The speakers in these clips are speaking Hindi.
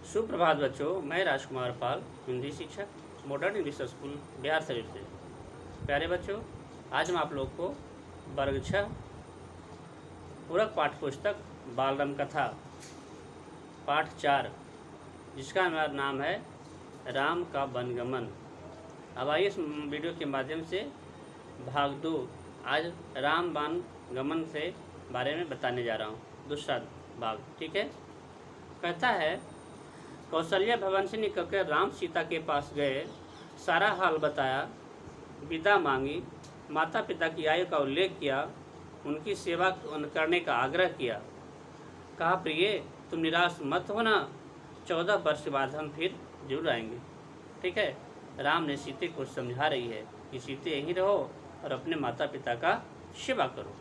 सुप्रभात बच्चों, मैं राजकुमार पाल, हिंदी शिक्षक, modern English school Bihar Sharif से। प्यारे बच्चों, आज हम आप लोग को वर्ग 6 पूरक पाठ्य पुस्तक बालरम कथा पाठ 4, जिसका हमारा नाम है राम का वनगमन। अब आइए इस वीडियो के माध्यम से भाग 2 आज राम वनगमन से बारे में बताने जा रहा हूँ। दूसरा भाग, ठीक है। कहता है, कौशल्या भवन से निकलकर राम सीता के पास गए, सारा हाल बताया, विदा मांगी, माता पिता की आयु का उल्लेख किया, उनकी सेवा करने का आग्रह किया। कहा, प्रिय तुम निराश मत होना, 14 वर्ष के बाद हम फिर जरूर आएंगे। ठीक है। राम ने सीते को समझा रही है कि सीते यहीं रहो और अपने माता पिता का सेवा करो।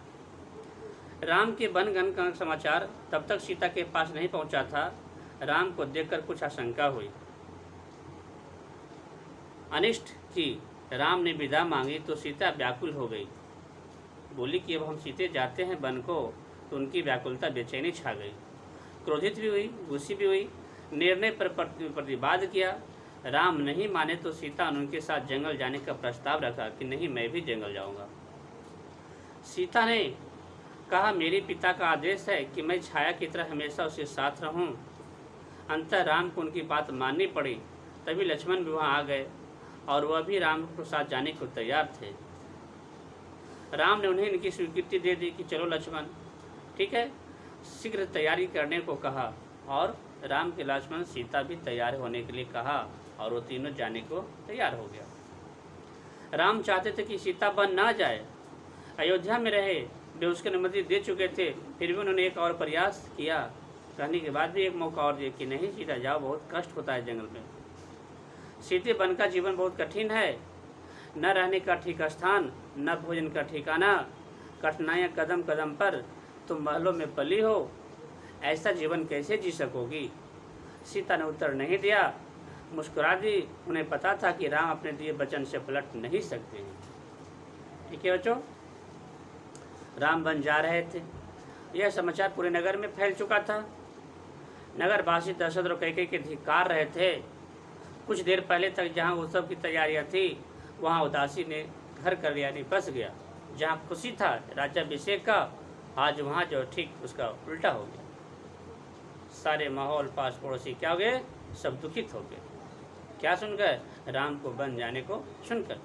राम के वनगमन का समाचार तब तक सीता के पास नहीं पहुंचा था। राम को देखकर कुछ आशंका हुई। अनिष्ट की राम ने विदा मांगी तो सीता व्याकुल हो गई। बोली कि अब हम सीते जाते हैं वन को, तो उनकी व्याकुलता बेचैनी छा गई। क्रोधित भी हुई, गुस्सी भी हुई। निर्णय पर प्रतिवाद किया। राम नहीं माने तो सीता ने उनके साथ जंगल जाने का प्रस्ताव रखा कि नहीं, मैं भी जंगल जाऊंगा। सीता ने कहा, मेरे पिता का आदेश है कि मैं छाया की तरह हमेशा उसके साथ रहूं। अंततः राम को उनकी बात माननी पड़ी। तभी लक्ष्मण भी वहाँ आ गए और वह भी राम के साथ जाने को तैयार थे। राम ने उन्हें इनकी स्वीकृति दे दी कि चलो लक्ष्मण, ठीक है। शीघ्र तैयारी करने को कहा और राम के लक्ष्मण सीता भी तैयार होने के लिए कहा और वो तीनों जाने को तैयार हो गया। राम चाहते थे कि सीता वन ना जाए, अयोध्या में रहे। वे उसकी अनुमति दे चुके थे, फिर भी उन्होंने एक और प्रयास किया। कहने के बाद भी एक मौका और दिया कि नहीं सीता जाओ, बहुत कष्ट होता है जंगल में। सीते वन का जीवन बहुत कठिन है, न रहने का ठीक स्थान, न भोजन का ठिकाना, कठिनाइयाँ कदम कदम पर। तुम महलों में पली हो, ऐसा जीवन कैसे जी सकोगी? सीता ने उत्तर नहीं दिया, मुस्कुरा दी। उन्हें पता था कि राम अपने दिए वचन से पलट नहीं सकते हैं। ठीक है बच्चों, राम वन जा रहे थे। यह समाचार पूरे नगर में फैल चुका था। नगरवासी दशरथ और कैकेयी के धिक्कार रहे थे। कुछ देर पहले तक जहां उत्सव की तैयारियां थी, वहां उदासी ने घर कर यानी बस गया। जहां खुशी था राज्याभिषेक का, आज वहां जो ठीक उसका उल्टा हो गया। सारे माहौल पास पड़ोसी क्या हो गए? सब दुखित हो गए। क्या सुनकर? राम को वन जाने को सुनकर।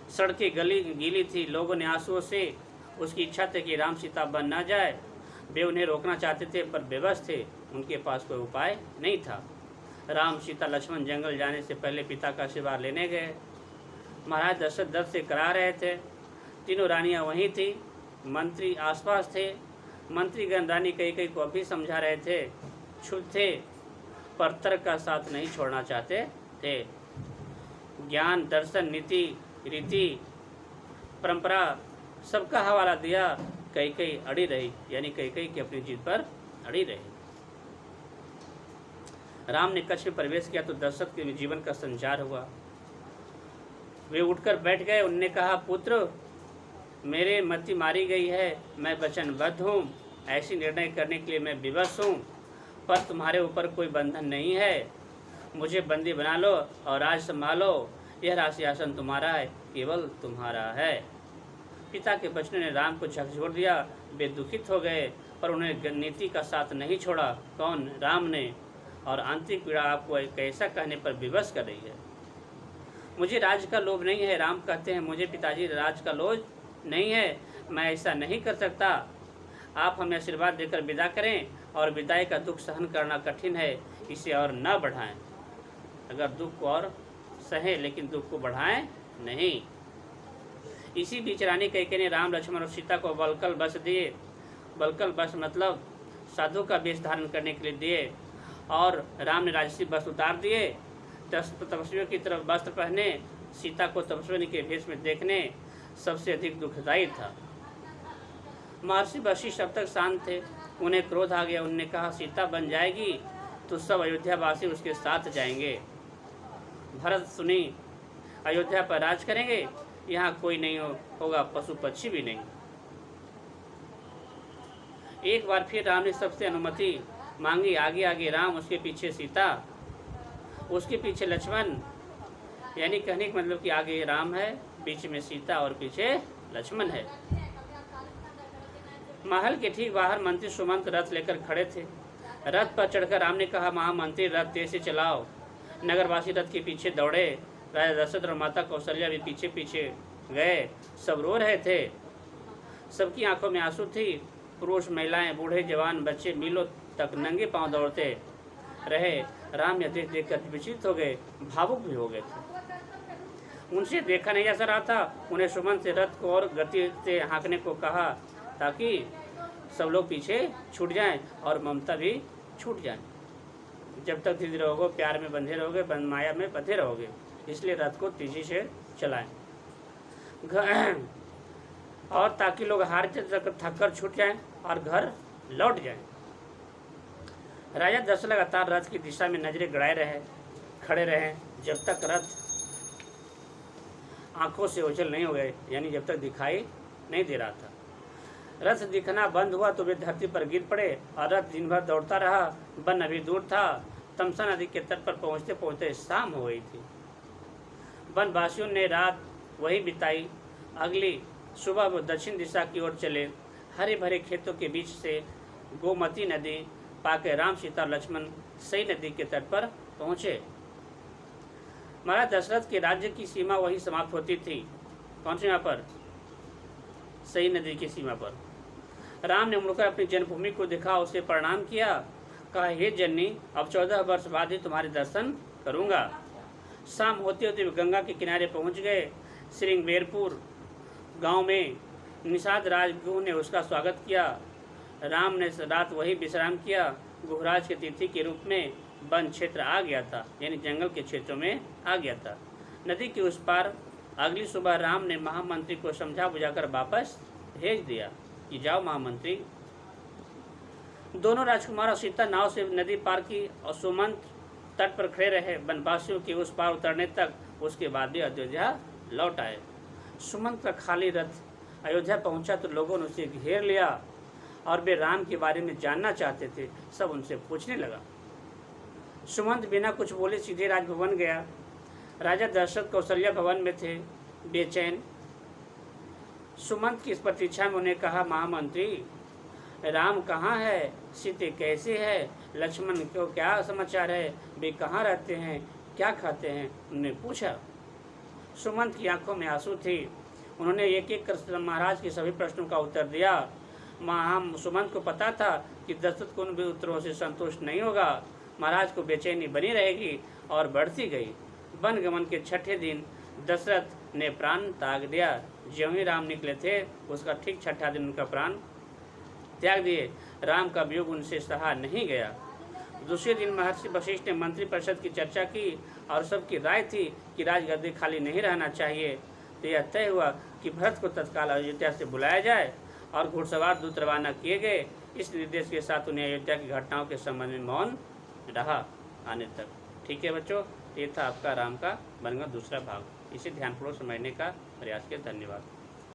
सड़कें गीली थी, लोगों ने आंसुओं से उसकी इच्छा थी कि राम सीता वन न जाए। वे उन्हें रोकना चाहते थे पर बेबस थे, उनके पास कोई उपाय नहीं था। राम सीता लक्ष्मण जंगल जाने से पहले पिता का आशीर्वाद लेने गए। महाराज दशरथ दर्द से करा रहे थे। तीनों रानियां वहीं थी, मंत्री आसपास थे। मंत्रीगण रानी कैकेयी को अभी समझा रहे थे। क्षुब्ध थे पर तर्क का साथ नहीं छोड़ना चाहते थे। ज्ञान, दर्शन, नीति, रीति, परंपरा सबका हवाला दिया। कैकेयी अड़ी रही, यानी कैकेयी की अपनी जिद पर अड़ी रही। राम ने कच्छ में प्रवेश किया तो दशरथ के जीवन का संचार हुआ। वे उठकर बैठ गए। उन्होंने कहा, पुत्र, मेरे मति मारी गई है, मैं वचनबद्ध हूँ। ऐसी निर्णय करने के लिए मैं विवश हूँ, पर तुम्हारे ऊपर कोई बंधन नहीं है। मुझे बंदी बना लो और राज संभालो। यह राजसिंहासन तुम्हारा है, केवल तुम्हारा है। पिता के वचनों ने राम को झकझोर दिया। वे दुखित हो गए पर उन्हें नीति का साथ नहीं छोड़ा। कौन? राम ने। और आंतरिक पीड़ा आपको कैसा कहने पर विवश कर रही है? मुझे राज का लोभ नहीं है। राम कहते हैं, मुझे पिताजी राज का लोभ नहीं है, मैं ऐसा नहीं कर सकता। आप हमें आशीर्वाद देकर विदा करें, और विदाई का दुख सहन करना कठिन है, इसे और न बढ़ाएं। अगर दुख को और सहे लेकिन दुख को बढ़ाएं नहीं। इसी बीच रानी कैकेयी ने राम, लक्ष्मण और सीता को वल्कल वस्त्र दिए। वल्कल वस्त्र मतलब साधु का वेश धारण करने के लिए दिए। और राम ने राजसी वस्त्र उतार दिए। तपस्वियों की तरफ वस्त्र पहने। सीता को तपस्विनी के भेष में देखने सबसे अधिक दुखदायी था। महर्षि वशिष्ठ अब तक शांत थे। उन्हें क्रोध आ गया। उन्होंने कहा, सीता बन जाएगी तो सब अयोध्यावासी उसके साथ जाएंगे। भरत सुनी, अयोध्या पर राज करेंगे, यहाँ कोई नहीं होगा, पशु पक्षी भी नहीं। एक बार फिर राम ने सबसे अनुमति मांगी, आगे आगे राम, उसके पीछे सीता, उसके पीछे लक्ष्मण। यानी कहने का मतलब कि आगे राम है, बीच में सीता और पीछे लक्ष्मण है। महल के ठीक बाहर मंत्री सुमंत रथ लेकर खड़े थे। रथ पर चढ़कर राम ने कहा, महामंत्री रथ तेज से चलाओ। नगरवासी रथ के पीछे दौड़े। राजा दशरथ और माता कौशल्या भी पीछे पीछे गए। सब रो रहे थे, सबकी आंखों में आंसू थी। पुरुष, महिलाएं, बूढ़े, जवान, बच्चे मीलों तक नंगे पांव दौड़ते रहे। राम यह देखकर विचलित हो गए, भावुक भी हो गए थे। उनसे देखा नहीं जा रहा था। उन्हें सुमंत से रथ को और गति से हाँकने को कहा ताकि सब लोग पीछे छूट जाएं और ममता भी छूट जाए। जब तक धीरे रहोगे, प्यार में बंधे रहोगे, माया में बंधे रहोगे, इसलिए रथ को तेजी से चलाएं और ताकि लोग हार थक कर छूट जाएं और घर लौट जाएं। राजा दशरथ लगातार रथ की दिशा में नजरें गड़ाए खड़े रहे जब तक रथ आंखों से ओझल नहीं हो गए, यानी जब तक दिखाई नहीं दे रहा था। रथ दिखना बंद हुआ तो वे धरती पर गिर पड़े और रथ दिन भर दौड़ता रहा। वन अभी दूर था। तमसा नदी के तट पर पहुंचते पहुंचते शाम हो गई थी। वनवासियों ने रात वही बिताई। अगली सुबह वो दक्षिण दिशा की ओर चले। हरे भरे खेतों के बीच से गोमती नदी पाकर राम, सीता और लक्ष्मण सई नदी के तट पर पहुंचे। महाराज दशरथ के राज्य की सीमा वही समाप्त होती थी। कौन सी यहाँ पर? सई नदी की सीमा पर। राम ने मुड़कर अपनी जन्मभूमि को देखा, उसे प्रणाम किया, कहा, हे जननी, अब 14 वर्ष बाद ही तुम्हारे दर्शन करूंगा। शाम होते होते वे गंगा के किनारे पहुंच गए। श्रृंगवेरपुर गांव में निषाद राजगुह ने उसका स्वागत किया। राम ने रात वही विश्राम किया। गुहराज के तिथि के रूप में वन क्षेत्र आ गया था, यानी जंगल के क्षेत्रों में आ गया था। नदी के उस पार अगली सुबह राम ने महामंत्री को समझा बुझाकर वापस भेज दिया कि जाओ महामंत्री। दोनों राजकुमार और सीता नाव से नदी पार की और सुमंत तट पर खड़े रहे। वनवासियों के उस पार उतरने तक। उसके बाद भी अयोध्या लौट आए। सुमंत का खाली रथ अयोध्या पहुंचा तो लोगों ने उसे घेर लिया और वे राम के बारे में जानना चाहते थे। सब उनसे पूछने लगा। सुमंत बिना कुछ बोले सीधे राजभवन गया। राजा दशरथ कौशल्या भवन में थे, बेचैन। सुमंत की इस प्रतीक्षा में उन्हें कहा, महामंत्री, राम कहाँ है? सीते कैसे है? लक्ष्मण को क्या समाचार है? वे कहाँ रहते हैं? क्या खाते हैं? उन्होंने पूछा। सुमंत की आंखों में आंसू थे। उन्होंने एक एक कर महाराज के सभी प्रश्नों का उत्तर दिया। सुमंत को पता था कि दशरथ को उन भी उत्तरों से संतुष्ट नहीं होगा। महाराज को बेचैनी बनी रहेगी और बढ़ती गई। वन गमन के छठे दिन दशरथ ने प्राण त्याग दिया। ज्यों ही राम निकले थे, उसका ठीक छठा दिन उनका प्राण त्याग दिए। राम का वियोग उनसे सहा नहीं गया। दूसरे दिन महर्षि वशिष्ठ ने मंत्री परिषद की चर्चा की और सबकी राय थी कि राजगद्दी खाली नहीं रहना चाहिए। तो यह तय हुआ कि भरत को तत्काल अयोध्या से बुलाया जाए और घुड़सवार दूत रवाना किए गए। इस निर्देश के साथ उन्हें अयोध्या की घटनाओं के संबंध में मौन रहा आने तक। ठीक है बच्चों, ये था आपका राम का बनगा दूसरा भाग। इसे ध्यानपूर्वक समझने का प्रयास किया। धन्यवाद।